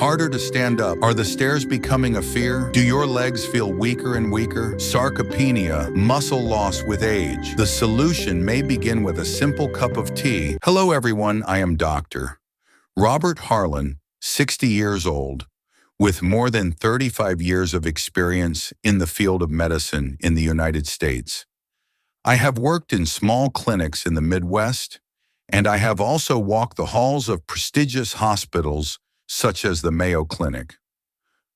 Harder to stand up? Are the stairs becoming a fear? Do your legs feel weaker and weaker? Sarcopenia, muscle loss with age. The solution may begin with a simple cup of tea. Hello everyone, I am Dr. Robert Harlan, 60 years old, with more than 35 years of experience in the field of medicine in the United States. I have worked in small clinics in the Midwest, and I have also walked the halls of prestigious hospitals such as the Mayo Clinic.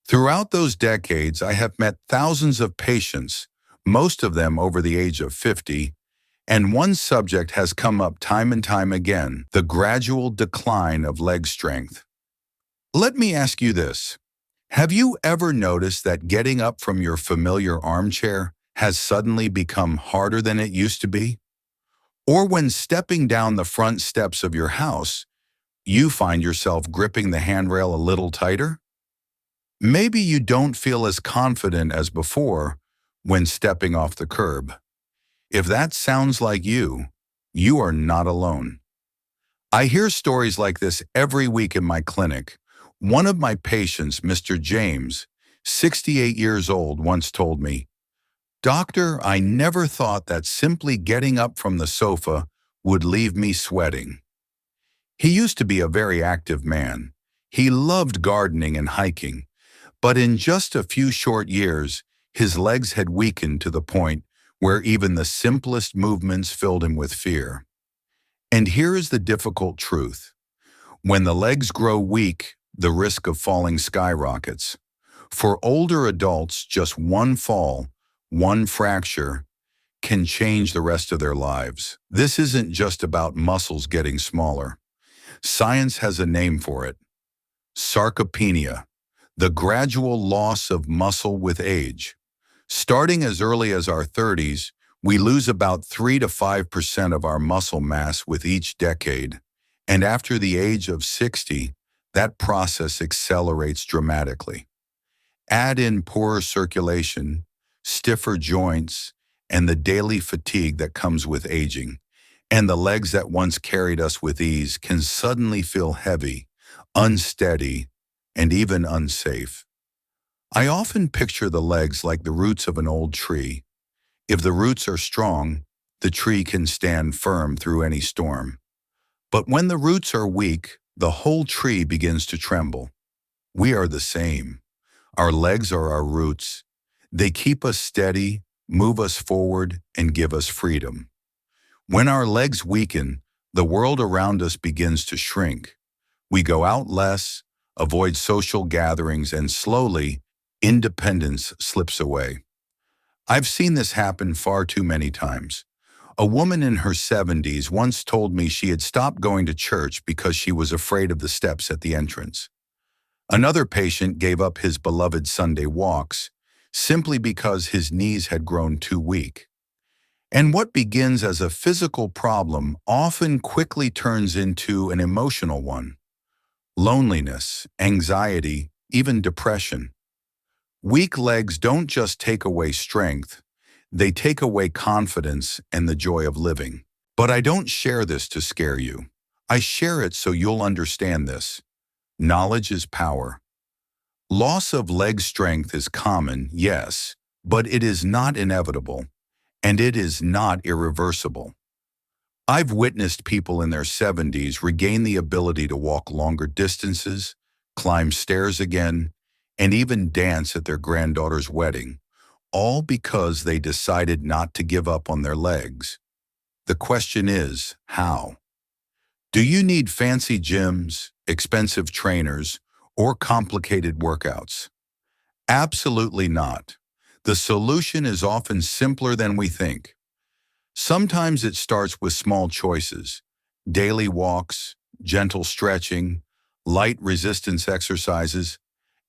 Throughout those decades, I have met thousands of patients, most of them over the age of 50, and one subject has come up time and time again: the gradual decline of leg strength. Let me ask you this. Have you ever noticed that getting up from your familiar armchair has suddenly become harder than it used to be? Or when stepping down the front steps of your house, you find yourself gripping the handrail a little tighter? Maybe you don't feel as confident as before when stepping off the curb. If that sounds like you are not alone. I hear stories like this every week in my clinic. One of my patients, Mr. James, 68 years old, once told me, "Doctor, I never thought that simply getting up from the sofa would leave me sweating." He used to be a very active man. He loved gardening and hiking, but in just a few short years, his legs had weakened to the point where even the simplest movements filled him with fear. And here is the difficult truth. When the legs grow weak, the risk of falling skyrockets. For older adults, just one fall, one fracture, can change the rest of their lives. This isn't just about muscles getting smaller. Science has a name for it: sarcopenia, the gradual loss of muscle with age. Starting as early as our 30s, we lose about 3 to 5% of our muscle mass with each decade, and after the age of 60, that process accelerates dramatically. Add in poorer circulation, stiffer joints, and the daily fatigue that comes with aging, and the legs that once carried us with ease can suddenly feel heavy, unsteady, and even unsafe. I often picture the legs like the roots of an old tree. If the roots are strong, the tree can stand firm through any storm. But when the roots are weak, the whole tree begins to tremble. We are the same. Our legs are our roots. They keep us steady, move us forward, and give us freedom. When our legs weaken, the world around us begins to shrink. We go out less, avoid social gatherings, and slowly, independence slips away. I've seen this happen far too many times. A woman in her 70s once told me she had stopped going to church because she was afraid of the steps at the entrance. Another patient gave up his beloved Sunday walks simply because his knees had grown too weak. And what begins as a physical problem often quickly turns into an emotional one: loneliness, anxiety, even depression. Weak legs don't just take away strength, they take away confidence and the joy of living. But I don't share this to scare you. I share it so you'll understand this. Knowledge is power. Loss of leg strength is common, yes, but it is not inevitable, and it is not irreversible. I've witnessed people in their 70s regain the ability to walk longer distances, climb stairs again, and even dance at their granddaughter's wedding, all because they decided not to give up on their legs. The question is, how? Do you need fancy gyms, expensive trainers, or complicated workouts? Absolutely not. The solution is often simpler than we think. Sometimes it starts with small choices: daily walks, gentle stretching, light resistance exercises,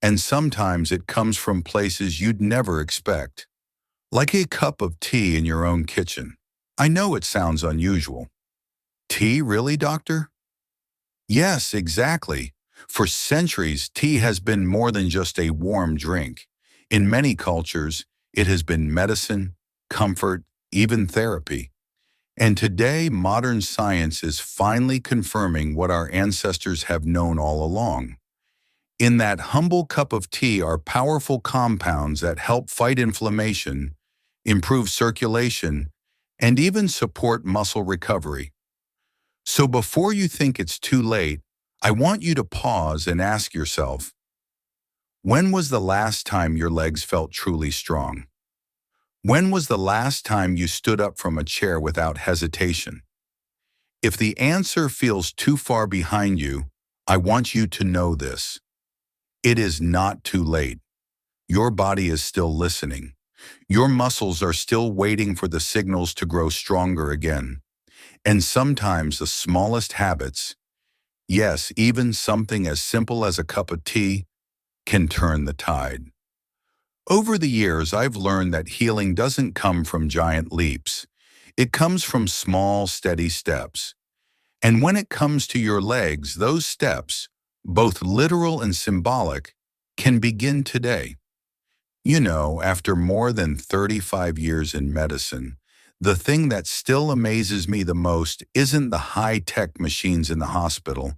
and sometimes it comes from places you'd never expect, like a cup of tea in your own kitchen. I know it sounds unusual. Tea, really, doctor? Yes, exactly. For centuries, tea has been more than just a warm drink. In many cultures, it has been medicine, comfort, even therapy. And today, modern science is finally confirming what our ancestors have known all along. In that humble cup of tea are powerful compounds that help fight inflammation, improve circulation, and even support muscle recovery. So before you think it's too late, I want you to pause and ask yourself, when was the last time your legs felt truly strong? When was the last time you stood up from a chair without hesitation? If the answer feels too far behind you, I want you to know this. It is not too late. Your body is still listening. Your muscles are still waiting for the signals to grow stronger again. And sometimes the smallest habits, yes, even something as simple as a cup of tea, can turn the tide. Over the years, I've learned that healing doesn't come from giant leaps. It comes from small, steady steps. And when it comes to your legs, those steps, both literal and symbolic, can begin today. You know, after more than 35 years in medicine, the thing that still amazes me the most isn't the high-tech machines in the hospital,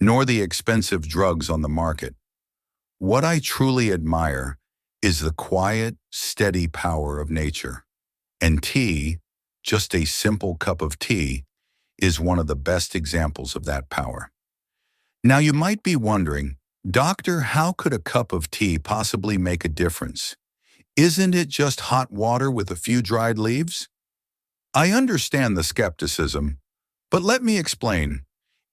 nor the expensive drugs on the market. What I truly admire is the quiet, steady power of nature. And tea, just a simple cup of tea, is one of the best examples of that power. Now you might be wondering, Doctor, how could a cup of tea possibly make a difference? Isn't it just hot water with a few dried leaves? I understand the skepticism, but let me explain.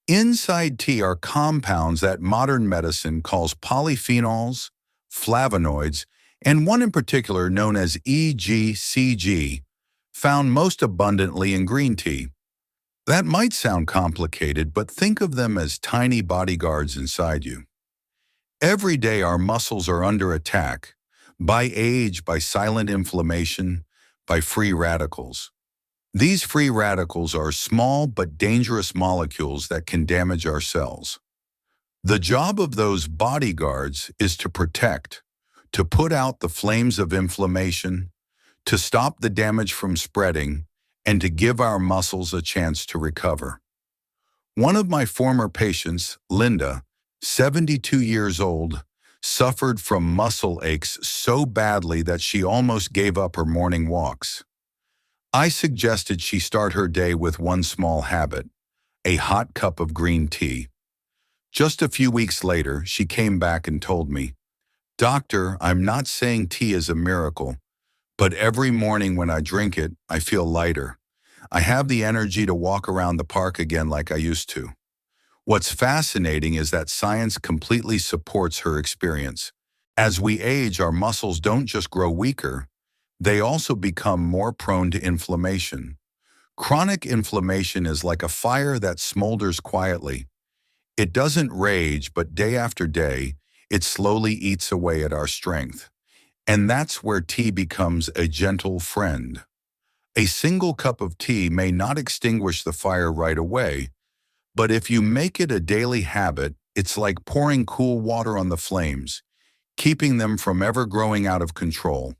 Inside tea are compounds that modern medicine calls polyphenols, flavonoids, and one in particular known as EGCG, found most abundantly in green tea. That might sound complicated, but think of them as tiny bodyguards inside you. Every day our muscles are under attack, by age, by silent inflammation, by free radicals. These free radicals are small but dangerous molecules that can damage our cells. The job of those bodyguards is to protect, to put out the flames of inflammation, to stop the damage from spreading, and to give our muscles a chance to recover. One of my former patients, Linda, 72 years old, suffered from muscle aches so badly that she almost gave up her morning walks. I suggested she start her day with one small habit, a hot cup of green tea. Just a few weeks later, she came back and told me, Doctor, I'm not saying tea is a miracle, but every morning when I drink it, I feel lighter. I have the energy to walk around the park again like I used to. What's fascinating is that science completely supports her experience. As we age, our muscles don't just grow weaker, they also become more prone to inflammation. Chronic inflammation is like a fire that smolders quietly. It doesn't rage, but day after day, it slowly eats away at our strength. And that's where tea becomes a gentle friend. A single cup of tea may not extinguish the fire right away, but if you make it a daily habit, it's like pouring cool water on the flames, keeping them from ever growing out of control.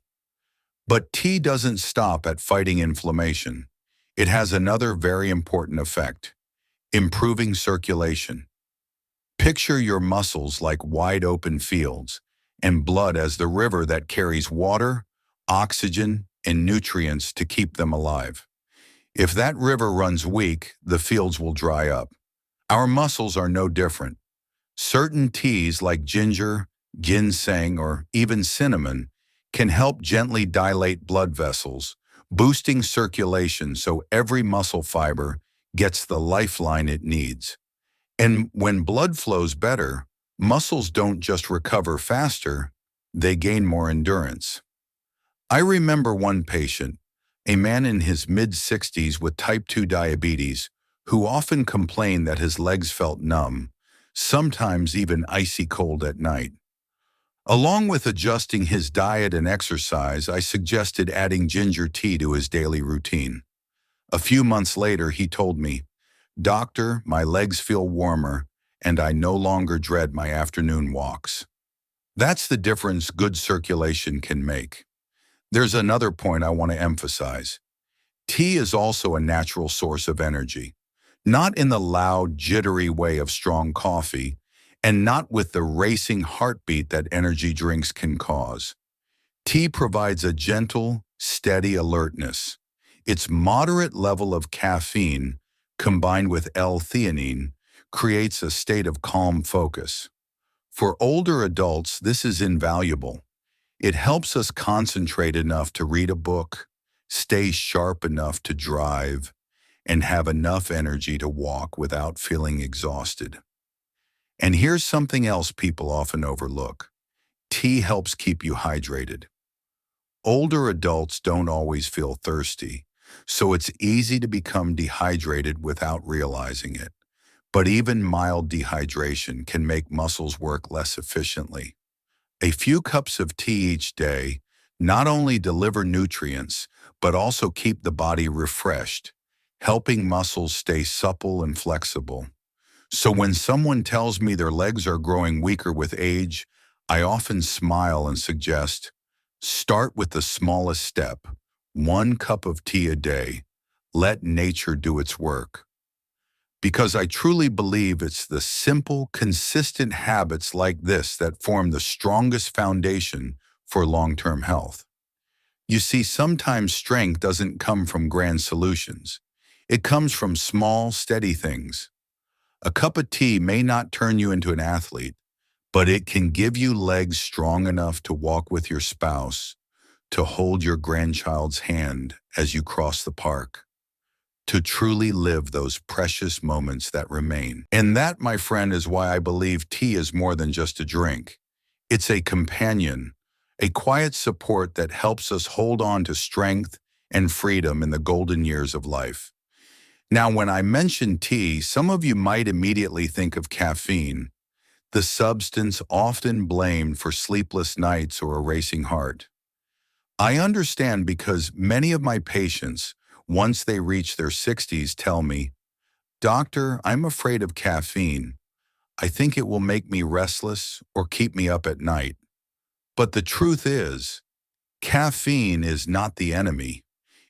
But tea doesn't stop at fighting inflammation. It has another very important effect, improving circulation. Picture your muscles like wide open fields, and blood as the river that carries water, oxygen, and nutrients to keep them alive. If that river runs weak, the fields will dry up. Our muscles are no different. Certain teas like ginger, ginseng, or even cinnamon can help gently dilate blood vessels, boosting circulation so every muscle fiber gets the lifeline it needs. And when blood flows better, muscles don't just recover faster, they gain more endurance. I remember one patient, a man in his mid-60s with type 2 diabetes, who often complained that his legs felt numb, sometimes even icy cold at night. Along with adjusting his diet and exercise, I suggested adding ginger tea to his daily routine. A few months later, he told me, Doctor, my legs feel warmer, and I no longer dread my afternoon walks. That's the difference good circulation can make. There's another point I want to emphasize. Tea is also a natural source of energy. Not in the loud, jittery way of strong coffee, and not with the racing heartbeat that energy drinks can cause. Tea provides a gentle, steady alertness. Its moderate level of caffeine, combined with L-theanine, creates a state of calm focus. For older adults, this is invaluable. It helps us concentrate enough to read a book, stay sharp enough to drive, and have enough energy to walk without feeling exhausted. And here's something else people often overlook. Tea helps keep you hydrated. Older adults don't always feel thirsty, so it's easy to become dehydrated without realizing it. But even mild dehydration can make muscles work less efficiently. A few cups of tea each day not only deliver nutrients, but also keep the body refreshed, helping muscles stay supple and flexible. So when someone tells me their legs are growing weaker with age, I often smile and suggest, start with the smallest step, 1 cup of tea a day. Let nature do its work. Because I truly believe it's the simple, consistent habits like this that form the strongest foundation for long-term health. You see, sometimes strength doesn't come from grand solutions. It comes from small, steady things. A cup of tea may not turn you into an athlete, but it can give you legs strong enough to walk with your spouse, to hold your grandchild's hand as you cross the park, to truly live those precious moments that remain. And that, my friend, is why I believe tea is more than just a drink. It's a companion, a quiet support that helps us hold on to strength and freedom in the golden years of life. Now, when I mention tea, some of you might immediately think of caffeine, the substance often blamed for sleepless nights or a racing heart. I understand because many of my patients, once they reach their 60s, tell me, "Doctor, I'm afraid of caffeine. I think it will make me restless or keep me up at night." But the truth is, caffeine is not the enemy.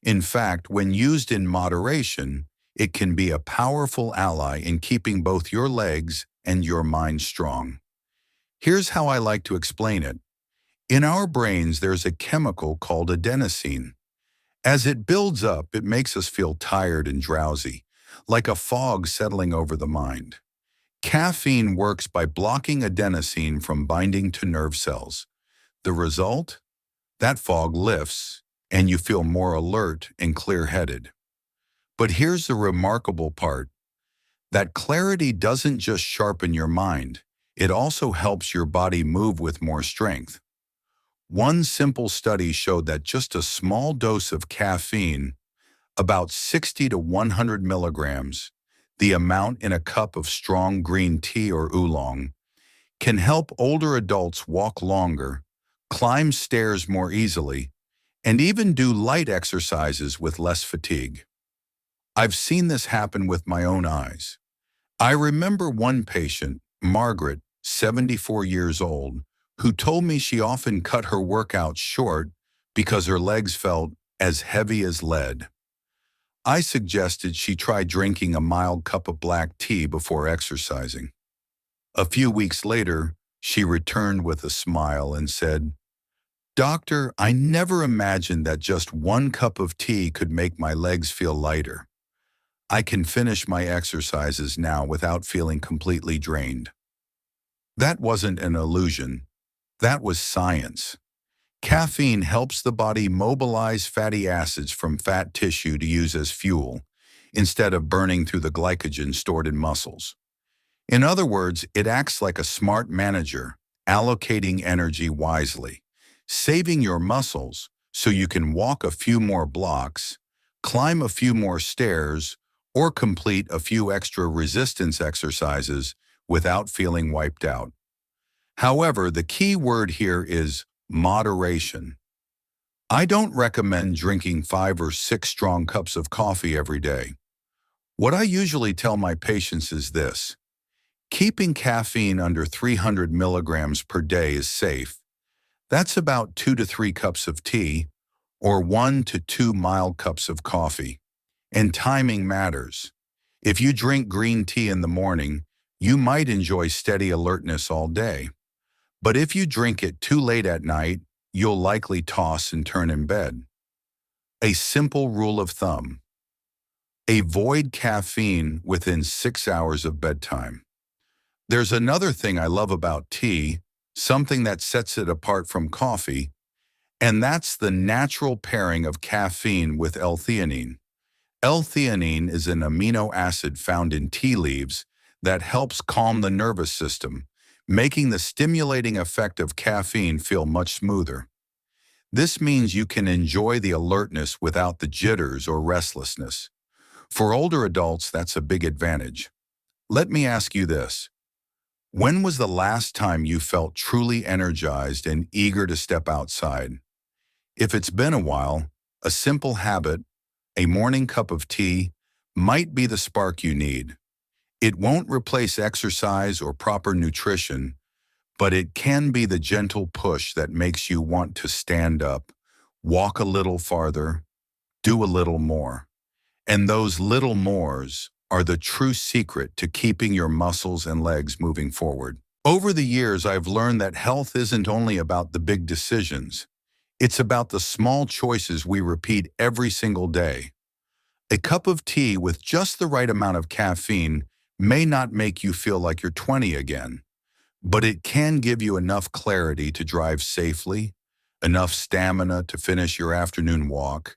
In fact, when used in moderation, it can be a powerful ally in keeping both your legs and your mind strong. Here's how I like to explain it. In our brains, there's a chemical called adenosine. As it builds up, it makes us feel tired and drowsy, like a fog settling over the mind. Caffeine works by blocking adenosine from binding to nerve cells. The result? That fog lifts, and you feel more alert and clear-headed. But here's the remarkable part. That clarity doesn't just sharpen your mind, it also helps your body move with more strength. One simple study showed that just a small dose of caffeine, about 60 to 100 milligrams, the amount in a cup of strong green tea or oolong, can help older adults walk longer, climb stairs more easily, and even do light exercises with less fatigue. I've seen this happen with my own eyes. I remember one patient, Margaret, 74 years old, who told me she often cut her workouts short because her legs felt as heavy as lead. I suggested she try drinking a mild cup of black tea before exercising. A few weeks later, she returned with a smile and said, "Doctor, I never imagined that just 1 cup of tea could make my legs feel lighter. I can finish my exercises now without feeling completely drained." That wasn't an illusion. That was science. Caffeine helps the body mobilize fatty acids from fat tissue to use as fuel, instead of burning through the glycogen stored in muscles. In other words, it acts like a smart manager, allocating energy wisely, saving your muscles so you can walk a few more blocks, climb a few more stairs, or complete a few extra resistance exercises without feeling wiped out. However, the key word here is moderation. I don't recommend drinking 5 or 6 strong cups of coffee every day. What I usually tell my patients is this: keeping caffeine under 300 milligrams per day is safe. That's about 2 to 3 cups of tea, or 1 to 2 mild cups of coffee. And timing matters. If you drink green tea in the morning, You might enjoy steady alertness all day, but if you drink it too late at night, you'll likely toss and turn in bed. A simple rule of thumb: avoid caffeine within 6 hours of bedtime. There's another thing I love about tea, something that sets it apart from coffee, and that's the natural pairing of caffeine with L-theanine. L-theanine is an amino acid found in tea leaves that helps calm the nervous system, making the stimulating effect of caffeine feel much smoother. This means you can enjoy the alertness without the jitters or restlessness. For older adults, that's a big advantage. Let me ask you this. When was the last time you felt truly energized and eager to step outside? If it's been a while, a simple habit, a morning cup of tea, might be the spark you need. It won't replace exercise or proper nutrition, but it can be the gentle push that makes you want to stand up, walk a little farther, do a little more. And those little mores are the true secret to keeping your muscles and legs moving forward. Over the years, I've learned that health isn't only about the big decisions. It's about the small choices we repeat every single day. A cup of tea with just the right amount of caffeine may not make you feel like you're 20 again, but it can give you enough clarity to drive safely, enough stamina to finish your afternoon walk,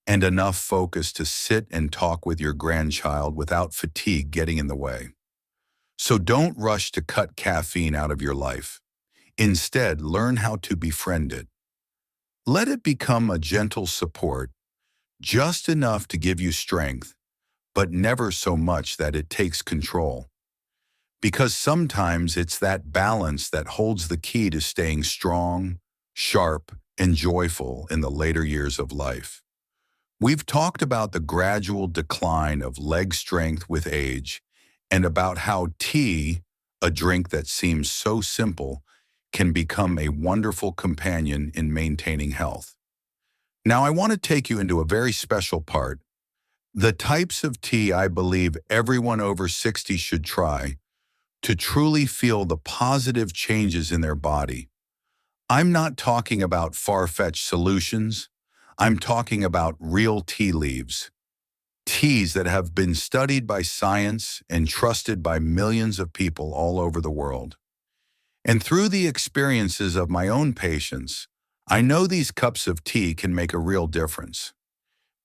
and enough focus to sit and talk with your grandchild without fatigue getting in the way. So don't rush to cut caffeine out of your life. Instead, learn how to befriend it. Let it become a gentle support, just enough to give you strength, but never so much that it takes control. Because sometimes it's that balance that holds the key to staying strong, sharp, and joyful in the later years of life. We've talked about the gradual decline of leg strength with age and about how tea, a drink that seems so simple, can become a wonderful companion in maintaining health. Now I want to take you into a very special part, the types of tea I believe everyone over 60 should try to truly feel the positive changes in their body. I'm not talking about far-fetched solutions. I'm talking about real tea leaves. Teas that have been studied by science and trusted by millions of people all over the world. And through the experiences of my own patients, I know these cups of tea can make a real difference.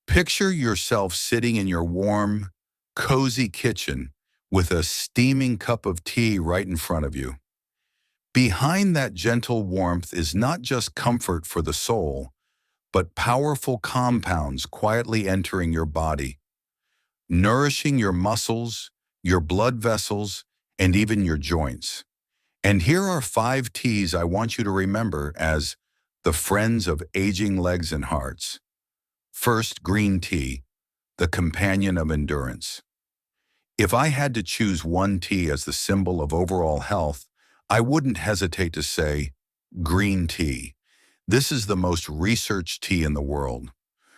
Picture yourself sitting in your warm, cozy kitchen with a steaming cup of tea right in front of you. Behind that gentle warmth is not just comfort for the soul, but powerful compounds quietly entering your body, nourishing your muscles, your blood vessels, and even your joints. And here are 5 teas I want you to remember as the friends of aging legs and hearts. First, green tea, the companion of endurance. If I had to choose one tea as the symbol of overall health, I wouldn't hesitate to say green tea. This is the most researched tea in the world.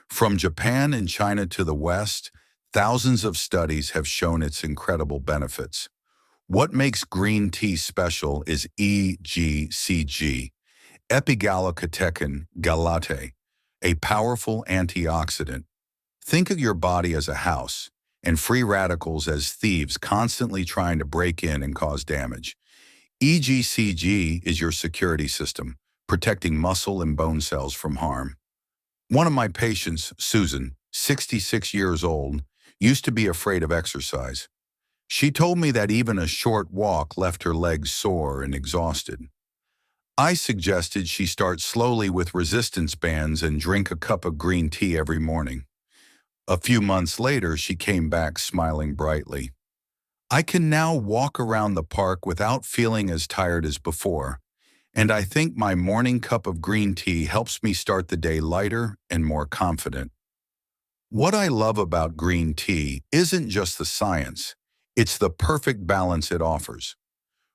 From Japan and China to the West, thousands of studies have shown its incredible benefits. What makes green tea special is EGCG, Epigallocatechin galate, a powerful antioxidant. Think of your body as a house, and free radicals as thieves constantly trying to break in and cause damage. EGCG is your security system, protecting muscle and bone cells from harm. One of my patients, Susan, 66 years old, used to be afraid of exercise. She told me that even a short walk left her legs sore and exhausted. I suggested she start slowly with resistance bands and drink a cup of green tea every morning. A few months later, she came back smiling brightly. I can now walk around the park without feeling as tired as before, and I think my morning cup of green tea helps me start the day lighter and more confident. What I love about green tea isn't just the science, it's the perfect balance it offers.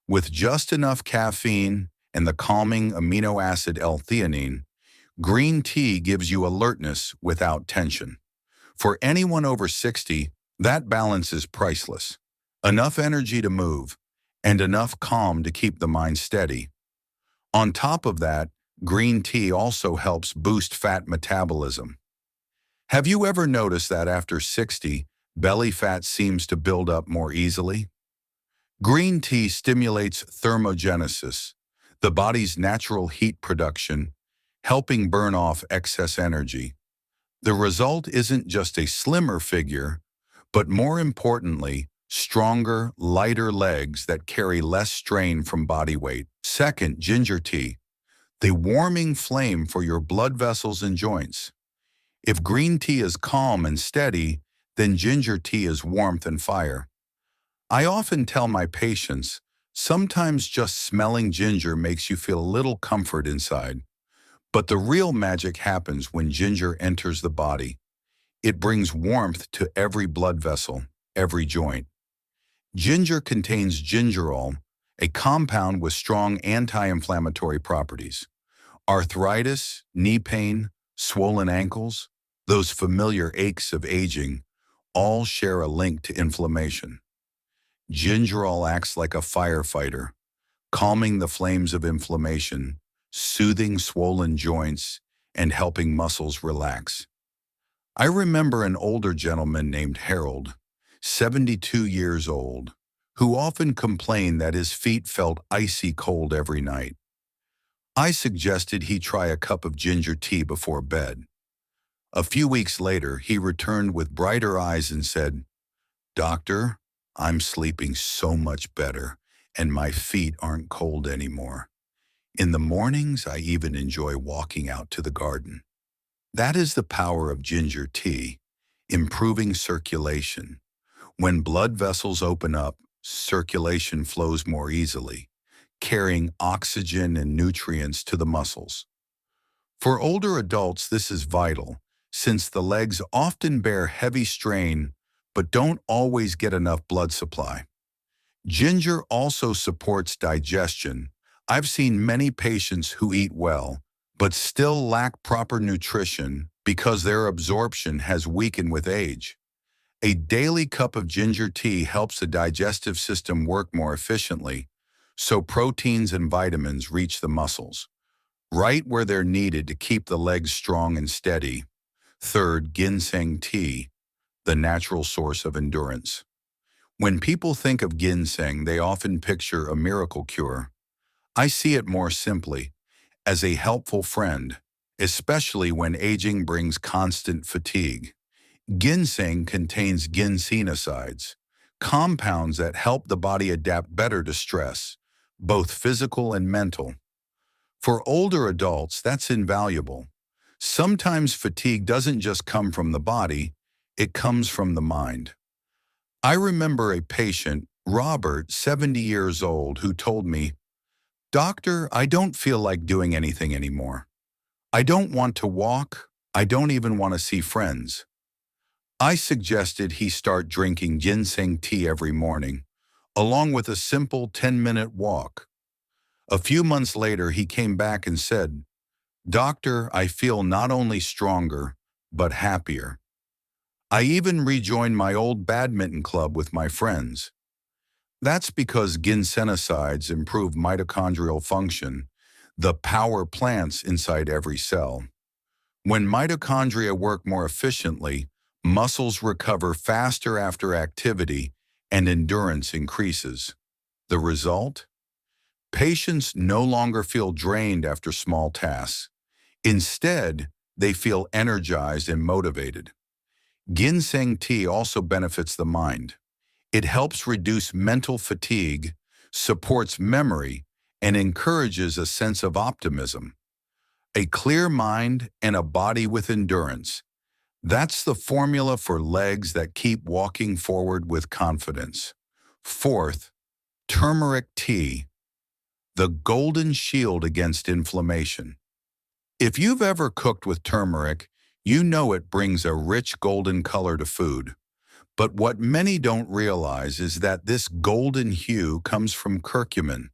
With just enough caffeine and the calming amino acid L-theanine, green tea gives you alertness without tension. For anyone over 60, that balance is priceless. enough energy to move, and enough calm to keep the mind steady. On top of that, green tea also helps boost fat metabolism. Have you ever noticed that after 60, belly fat seems to build up more easily? Green tea stimulates thermogenesis, the body's natural heat production, helping burn off excess energy. The result isn't just a slimmer figure, but more importantly, stronger, lighter legs that carry less strain from body weight. Second, ginger tea, the warming flame for your blood vessels and joints. If green tea is calm and steady, then ginger tea is warmth and fire. I often tell my patients, sometimes just smelling ginger makes you feel a little comfort inside. But the real magic happens when ginger enters the body. It brings warmth to every blood vessel, every joint. Ginger contains gingerol, a compound with strong anti-inflammatory properties. Arthritis, knee pain, swollen ankles, those familiar aches of aging, all share a link to inflammation. Gingerol acts like a firefighter, calming the flames of inflammation, soothing swollen joints, and helping muscles relax. I remember an older gentleman named Harold, 72 years old, who often complained that his feet felt icy cold every night. I suggested he try a cup of ginger tea before bed. A few weeks later, he returned with brighter eyes and said, "Doctor, I'm sleeping so much better, and my feet aren't cold anymore. In the mornings, I even enjoy walking out to the garden." That is the power of ginger tea, improving circulation. When blood vessels open up, circulation flows more easily, carrying oxygen and nutrients to the muscles. For older adults, this is vital, since the legs often bear heavy strain but don't always get enough blood supply. Ginger also supports digestion. I've seen many patients who eat well, but still lack proper nutrition because their absorption has weakened with age. A daily cup of ginger tea helps the digestive system work more efficiently, so proteins and vitamins reach the muscles, right where they're needed to keep the legs strong and steady. Third, ginseng tea, the natural source of endurance. When people think of ginseng, they often picture a miracle cure. I see it more simply, as a helpful friend, especially when aging brings constant fatigue. Ginseng contains ginsenosides, compounds that help the body adapt better to stress, both physical and mental. For older adults, that's invaluable. Sometimes fatigue doesn't just come from the body, it comes from the mind. I remember a patient, Robert, 70 years old, who told me, "Doctor, I don't feel like doing anything anymore. I don't want to walk. I don't even want to see friends." I suggested he start drinking ginseng tea every morning, along with a simple 10-minute walk. A few months later, he came back and said, "Doctor, I feel not only stronger, but happier. I even rejoined my old badminton club with my friends." That's because ginsenosides improve mitochondrial function, the power plants inside every cell. When mitochondria work more efficiently, muscles recover faster after activity and endurance increases. The result? Patients no longer feel drained after small tasks. Instead, they feel energized and motivated. Ginseng tea also benefits the mind. It helps reduce mental fatigue, supports memory, and encourages a sense of optimism. A clear mind and a body with endurance. That's the formula for legs that keep walking forward with confidence. Fourth, turmeric tea, the golden shield against inflammation. If you've ever cooked with turmeric, you know it brings a rich golden color to food. But what many don't realize is that this golden hue comes from curcumin,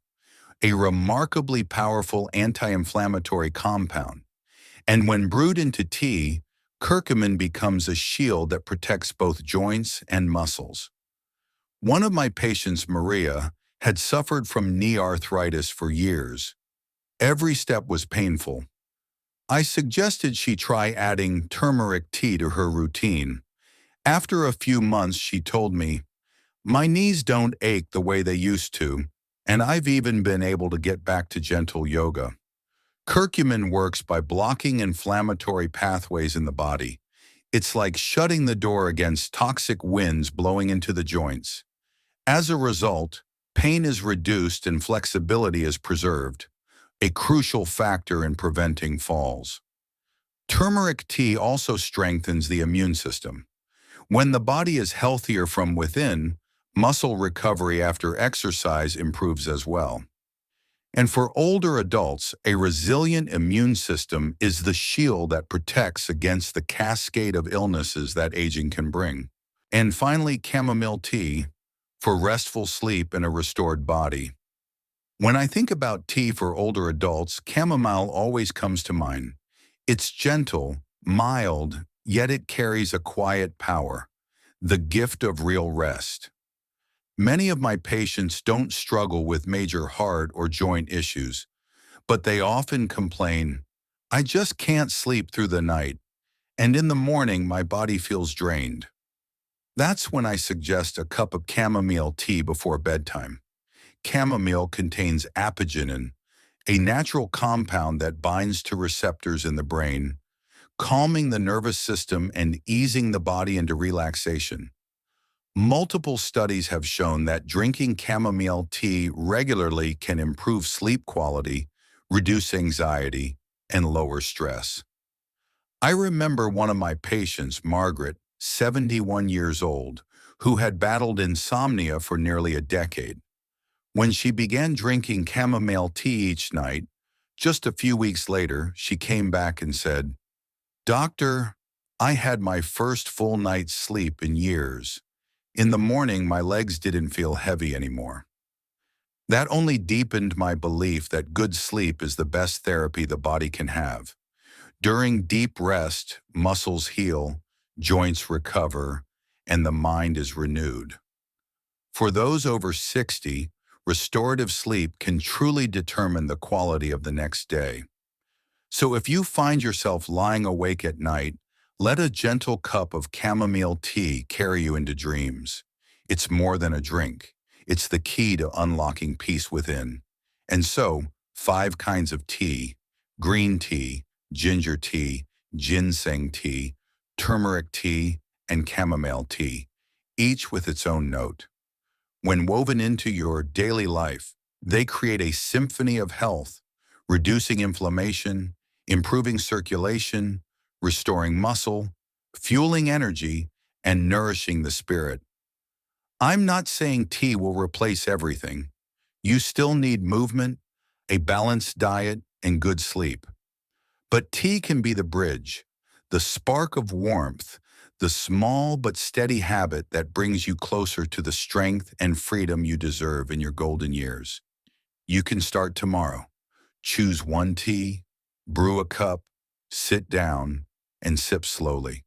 a remarkably powerful anti-inflammatory compound. And when brewed into tea, curcumin becomes a shield that protects both joints and muscles. One of my patients, Maria, had suffered from knee arthritis for years. Every step was painful. I suggested she try adding turmeric tea to her routine. After a few months, she told me, "My knees don't ache the way they used to, and I've even been able to get back to gentle yoga." Curcumin works by blocking inflammatory pathways in the body. It's like shutting the door against toxic winds blowing into the joints. As a result, pain is reduced and flexibility is preserved, a crucial factor in preventing falls. Turmeric tea also strengthens the immune system. When the body is healthier from within, muscle recovery after exercise improves as well. And for older adults, a resilient immune system is the shield that protects against the cascade of illnesses that aging can bring. And finally, chamomile tea for restful sleep and a restored body. When I think about tea for older adults, chamomile always comes to mind. It's gentle, mild, yet it carries a quiet power, the gift of real rest. Many of my patients don't struggle with major heart or joint issues, but they often complain, "I just can't sleep through the night, and in the morning my body feels drained." That's when I suggest a cup of chamomile tea before bedtime. Chamomile contains apigenin, a natural compound that binds to receptors in the brain, calming the nervous system and easing the body into relaxation. Multiple studies have shown that drinking chamomile tea regularly can improve sleep quality, reduce anxiety, and lower stress. I remember one of my patients, Margaret, 71 years old, who had battled insomnia for nearly a decade. When she began drinking chamomile tea each night, just a few weeks later, she came back and said, "Doctor, I had my first full night's sleep in years. In the morning, my legs didn't feel heavy anymore." That only deepened my belief that good sleep is the best therapy the body can have. During deep rest, muscles heal, joints recover, and the mind is renewed. For those over 60, restorative sleep can truly determine the quality of the next day. So if you find yourself lying awake at night, let a gentle cup of chamomile tea carry you into dreams. It's more than a drink. It's the key to unlocking peace within. And so, 5 kinds of tea: green tea, ginger tea, ginseng tea, turmeric tea, and chamomile tea, each with its own note. When woven into your daily life, they create a symphony of health, reducing inflammation, improving circulation, restoring muscle, fueling energy, and nourishing the spirit. I'm not saying tea will replace everything. You still need movement, a balanced diet, and good sleep. But tea can be the bridge, the spark of warmth, the small but steady habit that brings you closer to the strength and freedom you deserve in your golden years. You can start tomorrow. Choose one tea, brew a cup, sit down, and sip slowly.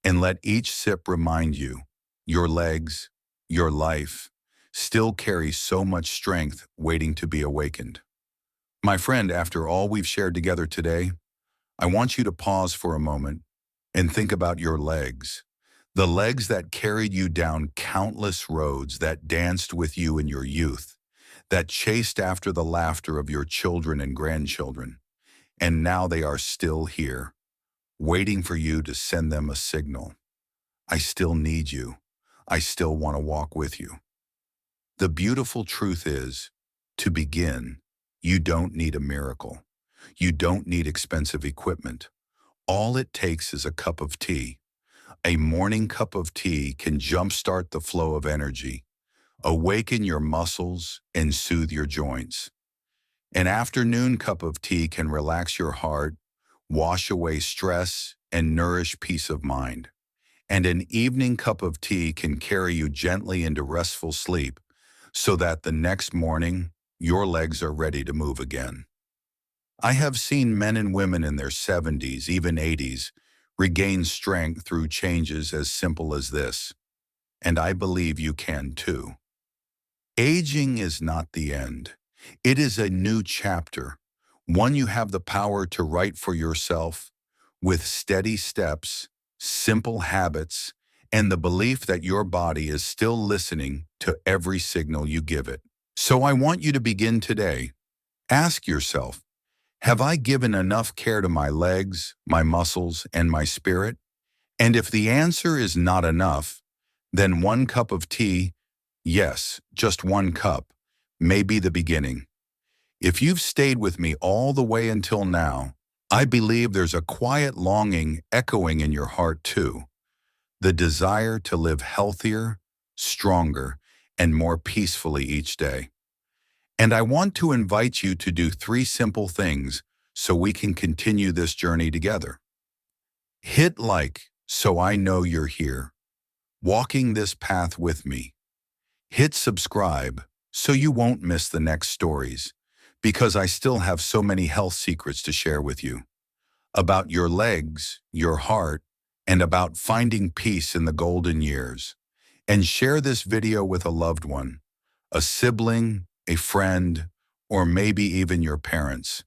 And let each sip remind you, your legs, your life, still carry so much strength waiting to be awakened. My friend, after all we've shared together today, I want you to pause for a moment and think about your legs. The legs that carried you down countless roads, that danced with you in your youth, that chased after the laughter of your children and grandchildren. And now they are still here, waiting for you to send them a signal. I still need you. I still want to walk with you. The beautiful truth is, to begin, you don't need a miracle. You don't need expensive equipment. All it takes is a cup of tea. A morning cup of tea can jumpstart the flow of energy, awaken your muscles, and soothe your joints. An afternoon cup of tea can relax your heart, wash away stress, and nourish peace of mind. And an evening cup of tea can carry you gently into restful sleep so that the next morning, your legs are ready to move again. I have seen men and women in their 70s, even 80s, regain strength through changes as simple as this. and I believe you can too. Aging is not the end. It is a new chapter, one you have the power to write for yourself with steady steps, simple habits, and the belief that your body is still listening to every signal you give it. So I want you to begin today. Ask yourself, have I given enough care to my legs, my muscles, and my spirit? And if the answer is not enough, then one cup of tea, yes, just one cup, may be the beginning. If you've stayed with me all the way until now, I believe there's a quiet longing echoing in your heart too, the desire to live healthier, stronger, and more peacefully each day. And I want to invite you to do 3 simple things so we can continue this journey together. Hit like so I know you're here, walking this path with me. Hit subscribe so you won't miss the next stories, because I still have so many health secrets to share with you. About your legs, your heart, and about finding peace in the golden years. And share this video with a loved one, a sibling, a friend, or maybe even your parents.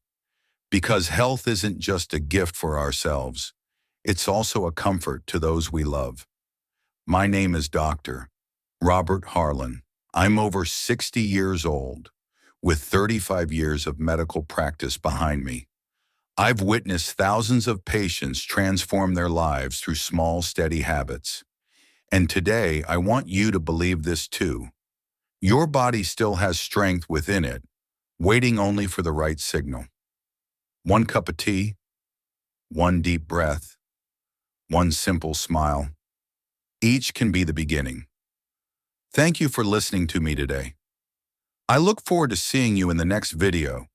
Because health isn't just a gift for ourselves, it's also a comfort to those we love. My name is Dr. Robert Harlan. I'm over 60 years old, with 35 years of medical practice behind me. I've witnessed thousands of patients transform their lives through small, steady habits. And today, I want you to believe this too. Your body still has strength within it, waiting only for the right signal. One cup of tea, one deep breath, one simple smile. Each can be the beginning. Thank you for listening to me today. I look forward to seeing you in the next video,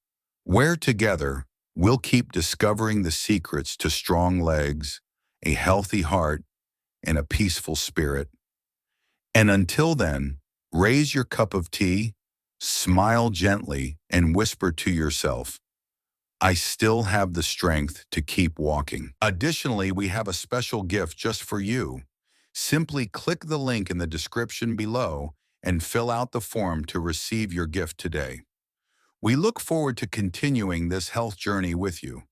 where together we'll keep discovering the secrets to strong legs, a healthy heart, and a peaceful spirit. And until then, raise your cup of tea, smile gently, and whisper to yourself, I still have the strength to keep walking. Additionally, we have a special gift just for you. Simply click the link in the description below and fill out the form to receive your gift today. We look forward to continuing this health journey with you.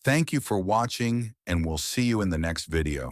Thank you for watching, and we'll see you in the next video.